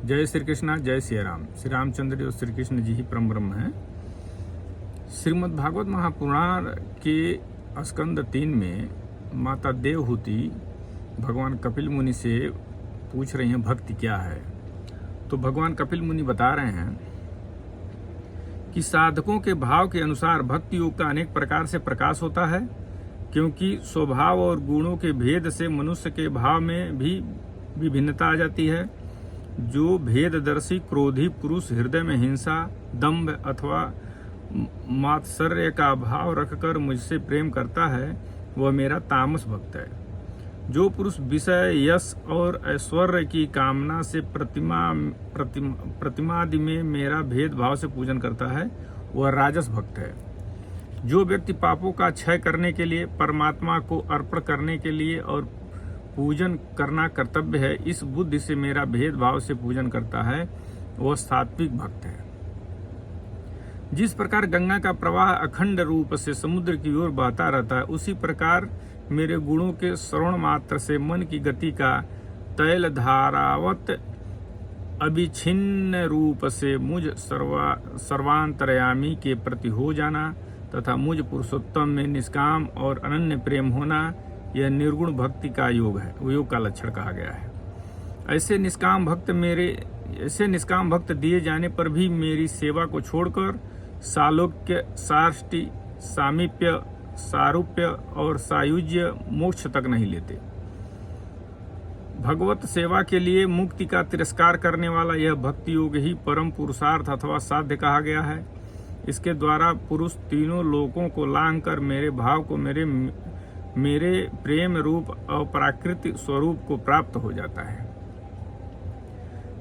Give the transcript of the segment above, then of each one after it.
जय श्री कृष्णा, जय सिया राम। श्री रामचंद्र और श्री कृष्ण जी ही परम ब्रह्म हैं। श्रीमद् भागवत महापुराण के स्कंद 3 में माता देवहूति भगवान कपिल मुनि से पूछ रही हैं भक्ति क्या है। तो भगवान कपिल मुनि बता रहे हैं कि साधकों के भाव के अनुसार भक्ति योग का अनेक प्रकार से प्रकाश होता है, क्योंकि स्वभाव और गुणों के भेद से मनुष्य के भाव में भी विभिन्नता आ जाती है। जो भेददर्शी क्रोधी पुरुष हृदय में हिंसा, दंभ अथवा मात्सर्य का भाव रखकर मुझसे प्रेम करता है, वह मेरा तामस भक्त है। जो पुरुष विषय, यश और ऐश्वर्य की कामना से प्रतिमादि में मेरा भेदभाव से पूजन करता है, वह राजस भक्त है। जो व्यक्ति पापों का क्षय करने के लिए, परमात्मा को अर्पण करने के लिए और पूजन करना कर्तव्य है, इस बुद्धि से मेरा भेदभाव से पूजन करता है, वह सात्विक भक्त है। जिस प्रकार गंगा का प्रवाह अखंड रूप से समुद्र की ओर बहता रहता है, उसी प्रकार मेरे गुणों के श्रवण मात्र से मन की गति का तैल धारावत अविच्छिन्न रूप से मुझ सर्वांतरयामी के प्रति हो जाना तथा मुझ पुरुषोत्तम में निष्काम और अनन्य प्रेम होना, यह निर्गुण भक्ति का योग है, योग का लक्षण कहा गया है। ऐसे निष्काम भक्त दिए जाने पर भी मेरी सेवा को छोड़कर सालोक्य, साष्टि, सामीप्य, सारूप्य और सायुज्य मोक्ष तक नहीं लेते। भगवत सेवा के लिए मुक्ति का तिरस्कार करने वाला यह भक्ति योग ही परम पुरुषार्थ अथवा साध्य कहा गया है। इसके द्वारा पुरुष तीनों लोकों को लांघकर मेरे भाव को मेरे प्रेम रूप अपराकृत स्वरूप को प्राप्त हो जाता है।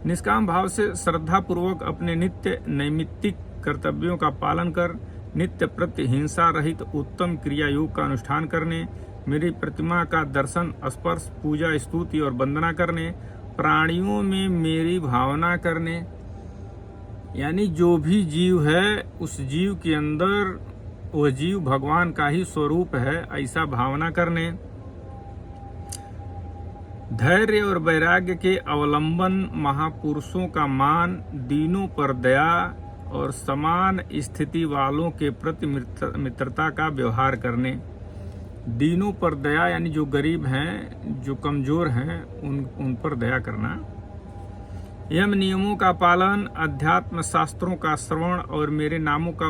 निष्काम भाव से श्रद्धा पूर्वक अपने नित्य नैमित्तिक कर्तव्यों का पालन कर नित्य प्रति हिंसा रहित उत्तम क्रिया योग का अनुष्ठान करने, मेरी प्रतिमा का दर्शन, स्पर्श, पूजा, स्तुति और वंदना करने, प्राणियों में मेरी भावना करने, यानी जो भी जीव है उस जीव के अंदर वह जीव भगवान का ही स्वरूप है, ऐसा भावना करने, धैर्य और वैराग्य के अवलंबन, महापुरुषों का मान, दीनों पर दया और समान स्थिति वालों के प्रति मित्रता का व्यवहार करने। दीनों पर दया यानी जो गरीब हैं, जो कमजोर हैं, उन पर दया करना। यम नियमों का पालन, अध्यात्म शास्त्रों का श्रवण और मेरे नामों का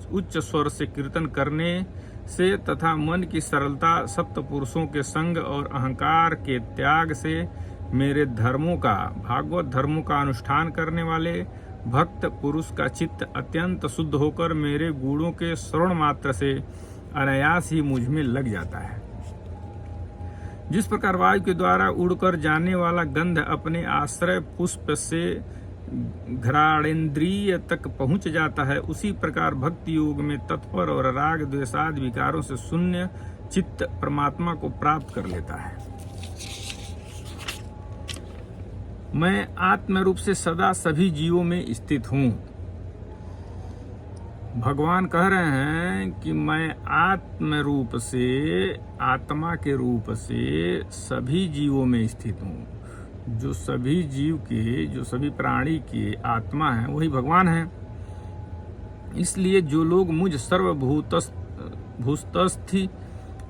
उच्च स्वर से कीर्तन करने से तथा मन की सरलता, सत्य पुरुषों के संग और अहंकार के त्याग से मेरे धर्मों का, भागवत धर्मों का अनुष्ठान करने वाले भक्त पुरुष का चित्त अत्यंत शुद्ध होकर मेरे गुणों के श्रवण मात्र से अनायास ही मुझ में लग जाता है। जिस प्रकार वायु के द्वारा उड़कर जाने वाला गंध अपने आश्रय पुष्प से घ्राणेन्द्रिय तक पहुंच जाता है, उसी प्रकार भक्ति योग में तत्पर और राग द्वेषादि विकारों से शून्य चित्त परमात्मा को प्राप्त कर लेता है। मैं आत्म रूप से सदा सभी जीवों में स्थित हूँ। भगवान कह रहे हैं कि मैं आत्म रूप से, आत्मा के रूप से सभी जीवों में स्थित हूँ। जो सभी जीव के, जो सभी प्राणी के आत्मा है, वही भगवान है। इसलिए जो लोग मुझ सर्वभूतस्थि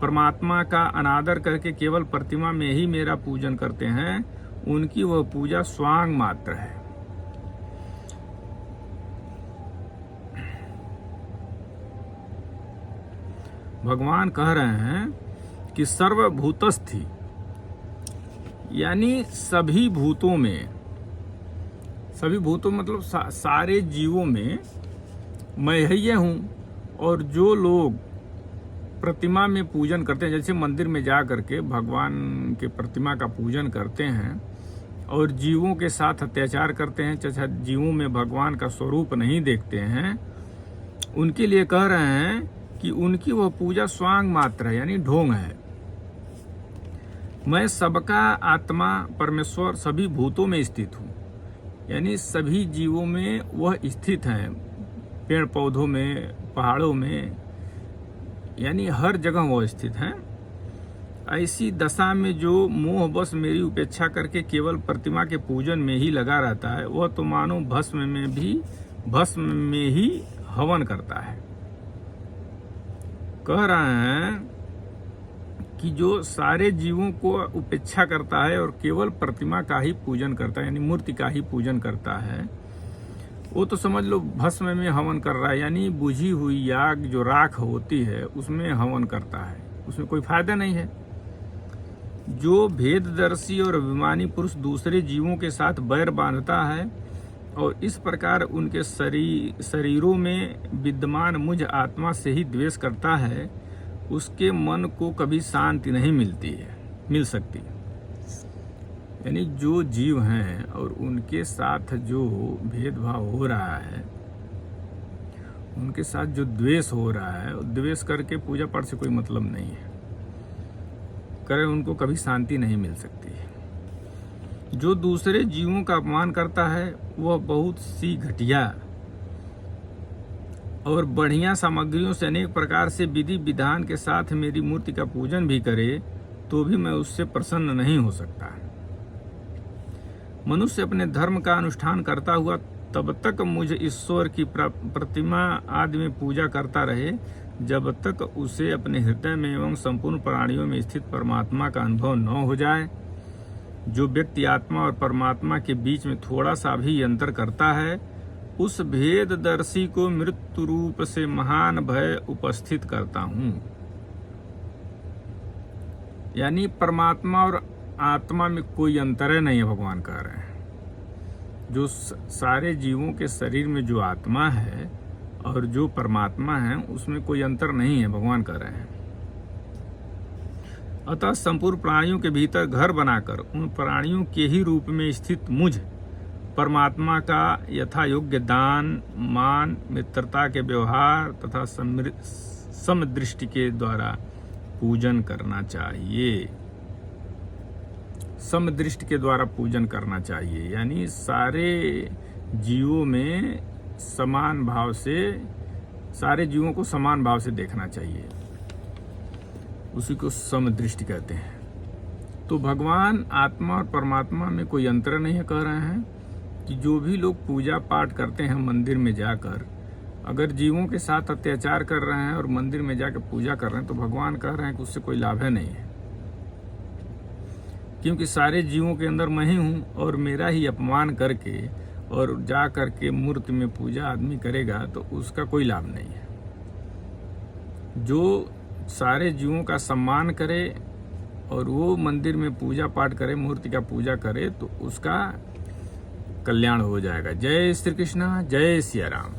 परमात्मा का अनादर करके केवल प्रतिमा में ही मेरा पूजन करते हैं, उनकी वह पूजा स्वांग मात्र है। भगवान कह रहे हैं कि सर्वभूतस्थि यानी सभी भूतों में, सभी भूतों मतलब सारे जीवों में मैं ही हूँ। और जो लोग प्रतिमा में पूजन करते हैं, जैसे मंदिर में जा करके भगवान के प्रतिमा का पूजन करते हैं और जीवों के साथ अत्याचार करते हैं, चाहे जीवों में भगवान का स्वरूप नहीं देखते हैं, उनके लिए कह रहे हैं कि उनकी वह पूजा स्वांग मात्र है, यानी ढोंग है। मैं सबका आत्मा परमेश्वर सभी भूतों में स्थित हूँ, यानी सभी जीवों में वह स्थित हैं, पेड़ पौधों में, पहाड़ों में, यानी हर जगह वह स्थित हैं। ऐसी दशा में जो मोहवश मेरी उपेक्षा करके केवल प्रतिमा के पूजन में ही लगा रहता है, वह तो मानो भस्म में ही हवन करता है। कह रहे हैं कि जो सारे जीवों को उपेक्षा करता है और केवल प्रतिमा का ही पूजन करता है, यानी मूर्ति का ही पूजन करता है, वो तो समझ लो भस्म में हवन कर रहा है, यानी बुझी हुई याग जो राख होती है उसमें हवन करता है, उसमें कोई फायदा नहीं है। जो भेददर्शी और अभिमानी पुरुष दूसरे जीवों के साथ बैर बांधता है और इस प्रकार उनके शरीरों में विद्यमान मुझ आत्मा से ही द्वेष करता है, उसके मन को कभी शांति नहीं मिल सकती। यानी जो जीव हैं और उनके साथ जो भेदभाव हो रहा है, उनके साथ जो द्वेष हो रहा है, द्वेष करके पूजा पाठ से कोई मतलब नहीं है, करे उनको कभी शांति नहीं मिल सकती। जो दूसरे जीवों का अपमान करता है वह बहुत सी घटिया और बढ़िया सामग्रियों से अनेक प्रकार से विधि विधान के साथ मेरी मूर्ति का पूजन भी करे तो भी मैं उससे प्रसन्न नहीं हो सकता। मनुष्य अपने धर्म का अनुष्ठान करता हुआ तब तक मुझ ईश्वर की प्रतिमा आदि में पूजा करता रहे जब तक उसे अपने हृदय में एवं संपूर्ण प्राणियों में स्थित परमात्मा का अनुभव न हो जाए। जो व्यक्ति आत्मा और परमात्मा के बीच में थोड़ा सा भी अंतर करता है, उस भेददर्शी को मृत्यु रूप से महान भय उपस्थित करता हूँ। यानी परमात्मा और आत्मा में कोई अंतर नहीं है, भगवान कह रहे हैं। जो सारे जीवों के शरीर में जो आत्मा है और जो परमात्मा है उसमें कोई अंतर नहीं है, भगवान कह रहे हैं। अतः संपूर्ण प्राणियों के भीतर घर बनाकर उन प्राणियों के ही रूप में स्थित मुझ परमात्मा का यथा योग्य दान, मान, मित्रता के व्यवहार तथा समदृष्टि के द्वारा पूजन करना चाहिए। समदृष्टि के द्वारा पूजन करना चाहिए, यानी सारे जीवों में समान भाव से, सारे जीवों को समान भाव से देखना चाहिए, उसी को समदृष्टि कहते हैं। तो भगवान आत्मा और परमात्मा में कोई अंतर नहीं है, कह रहे हैं कि जो भी लोग पूजा पाठ करते हैं मंदिर में जाकर, अगर जीवों के साथ अत्याचार कर रहे हैं और मंदिर में जाकर पूजा कर रहे हैं तो भगवान कह रहे हैं कि उससे कोई लाभ है नहीं है, क्योंकि सारे जीवों के अंदर मैं ही हूँ और मेरा ही अपमान करके और जा करके मूर्ति में पूजा आदमी करेगा तो उसका कोई लाभ नहीं है। जो सारे जीवों का सम्मान करे और वो मंदिर में पूजा पाठ करे, मूर्ति का पूजा करे, तो उसका कल्याण हो जाएगा। जय श्री कृष्ण, जय सिया राम।